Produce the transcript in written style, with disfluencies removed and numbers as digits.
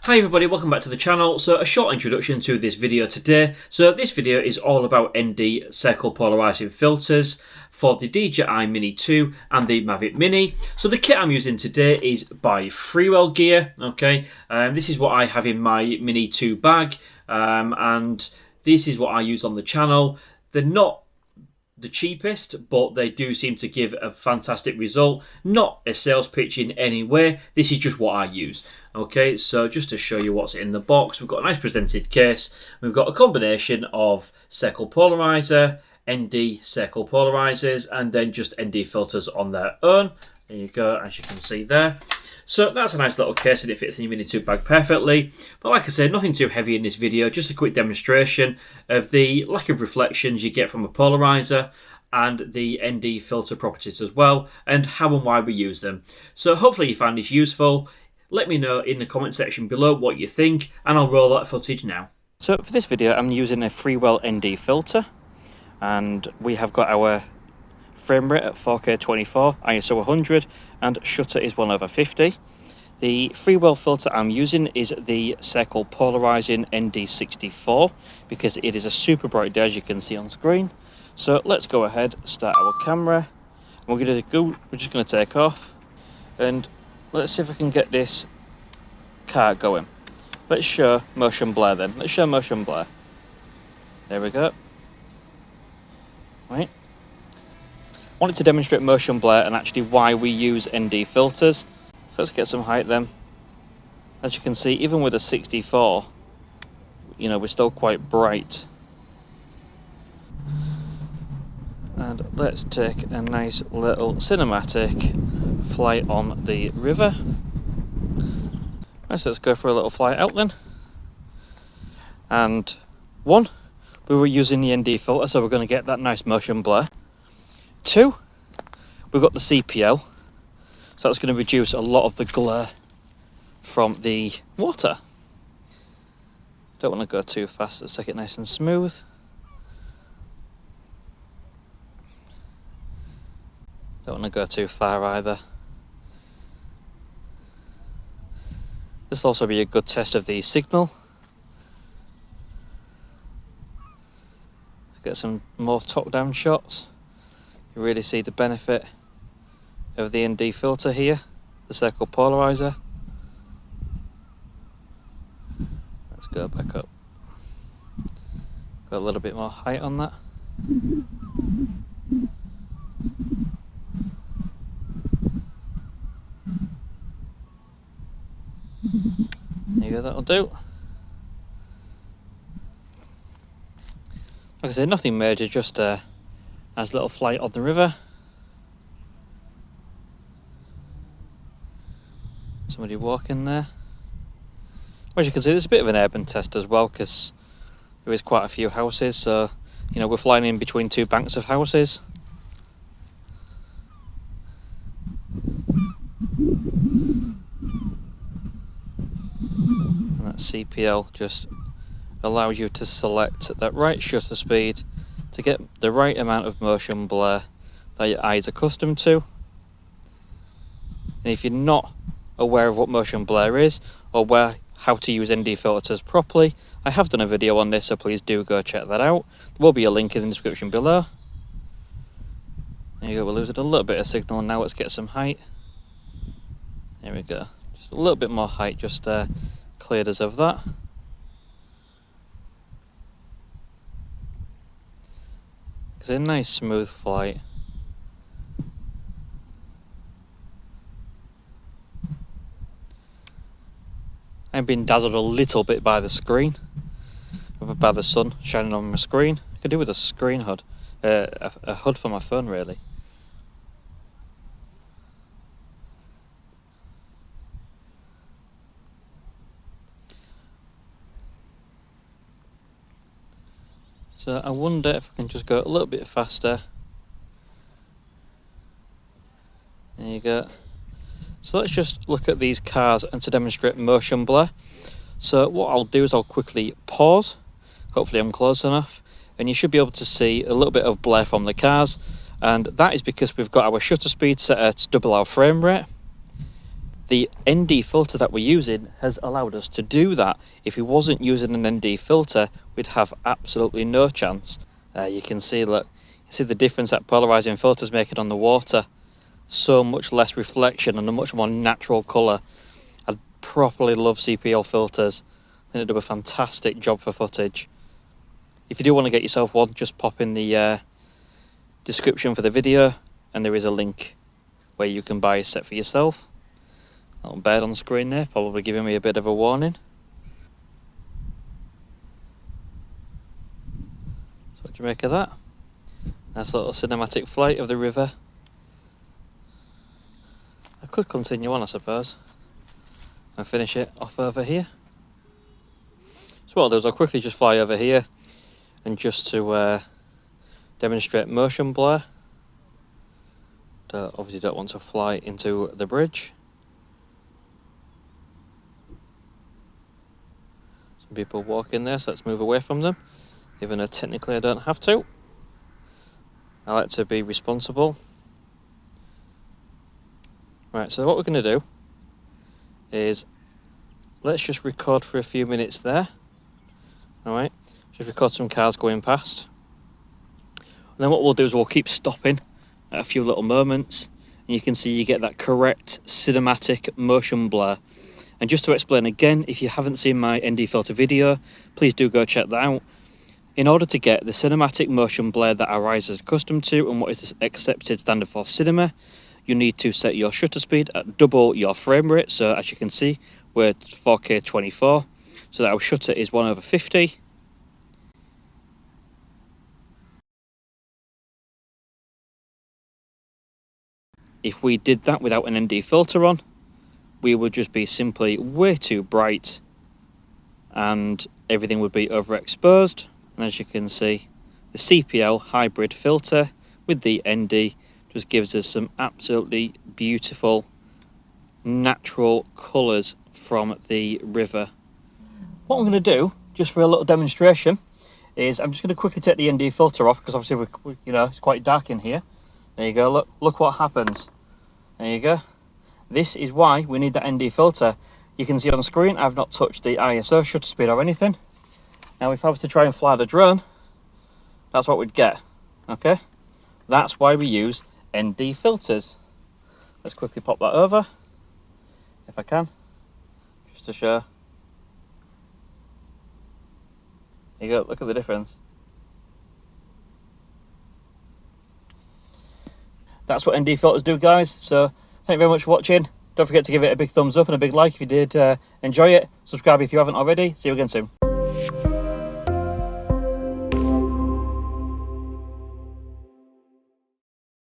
Hi everybody, welcome back to the channel. So a short introduction to this video today. So this video is all about ND circle polarizing filters for the DJI Mini 2 and the Mavic Mini. So the kit I'm using today is by Freewell gear. Okay, this is what I have in my Mini 2 bag, and this is what I use on the channel. They're not the cheapest, but they do seem to give a fantastic result. Not a sales pitch in any way, this is just what I use. Okay, so just to show you what's in the box, we've got a nice presented case. We've got a combination of circle polarizer, ND circle polarizers, and then just ND filters on their own. There you go, as you can see there. So that's a nice little case and it fits in your Mini 2 bag perfectly. But like I said, nothing too heavy in this video, just a quick demonstration of the lack of reflections you get from a polarizer and the ND filter properties as well, and how and why we use them. So hopefully you find this useful. Let me know in the comment section below what you think, and I'll roll that footage now. So for this video, I'm using a freewell ND filter, and we have got our frame rate at 4K 24, ISO 100, and shutter is 1/50. The freewell filter I'm using is the circle polarizing ND64 because it is a super bright day, as you can see on screen. So let's go ahead, start our camera. We're just going to take off, and let's see if I can get this car going. Let's show motion blur then. Let's show motion blur. There we go. Right. Wanted to demonstrate motion blur and actually why we use ND filters. So let's get some height then. As you can see, even with a 64, you know, we're still quite bright. And let's take a nice little cinematic flight on the river. Let's go for a little flight out then. And one, we were using the ND filter, so we're going to get that nice motion blur. Two, we've got the CPL, so that's going to reduce a lot of the glare from the water. Don't want to go too fast, let's take it nice and smooth. Don't want to go too far either. This will also be a good test of the signal. Let's get some more top-down shots. You really see the benefit of the ND filter here, the circle polarizer. Let's go back up. Got a little bit more height on that. There you go, that'll do. Like I said, nothing major, just a nice little flight on the river. Somebody walking there. As you can see, there's a bit of an urban test as well, because there is quite a few houses, so you know, we're flying in between two banks of houses. And that CPL just allows you to select that right shutter speed to get the right amount of motion blur that your eyes are accustomed to. And if you're not aware of what motion blur is, or how to use ND filters properly, I have done a video on this, so please do go check that out. There will be a link in the description below. There you go, we're losing a little bit of signal now. Let's get some height. There we go, just a little bit more height, just cleared us of that. It's a nice smooth flight. I've been dazzled a little bit by the screen, by the sun shining on my screen. I could do with a screen hood, a hood for my phone really. So I wonder if I can just go a little bit faster. There you go. So let's just look at these cars and to demonstrate motion blur. So what I'll do is I'll quickly pause. Hopefully I'm close enough. And you should be able to see a little bit of blur from the cars. And that is because we've got our shutter speed set at double our frame rate. the ND filter that we're using has allowed us to do that. If we wasn't using an ND filter, we'd have absolutely no chance. You can see, look, you see the difference that polarizing filters making on the water. So much less reflection and a much more natural colour. I properly love CPL filters. I think they do a fantastic job for footage. If you do want to get yourself one, just pop in the description for the video and there is a link where you can buy a set for yourself. Little bird on the screen there, probably giving me a bit of a warning. So what do you make of that? Nice little cinematic flight of the river. I could continue on, I suppose, and finish it off over here. So what I'll do is I'll quickly just fly over here, and just to demonstrate motion blur. Obviously don't want to fly into the bridge. Some people walk in there, so let's move away from them, even though technically I don't have to. I like to be responsible. Right, so what we're going to do is let's just record for a few minutes there. Alright, just record some cars going past. And then what we'll do is we'll keep stopping at a few little moments, and you can see you get that correct cinematic motion blur. And just to explain again, if you haven't seen my ND filter video, please do go check that out. In order to get the cinematic motion blur that our eyes are accustomed to and what is the accepted standard for cinema, you need to set your shutter speed at double your frame rate. So as you can see, we're at 4K 24, so that our shutter is 1/50. If we did that without an ND filter on, we would just be simply way too bright and everything would be overexposed. And as you can see, the CPL hybrid filter with the ND just gives us some absolutely beautiful natural colours from the river. What I'm going to do, just for a little demonstration, is I'm just going to quickly take the ND filter off, because obviously you know, it's quite dark in here. There you go, look what happens. There you go. This is why we need that ND filter. You can see on the screen I've not touched the ISO, shutter speed or anything. Now if I was to try and fly the drone, that's what we'd get. Okay, that's why we use ND filters. Let's quickly pop that over, if I can, just to show. There you go, look at the difference. That's what ND filters do, guys. So thank you very much for watching. Don't forget to give it a big thumbs up and a big like if you did enjoy it. Subscribe if you haven't already. See you again soon.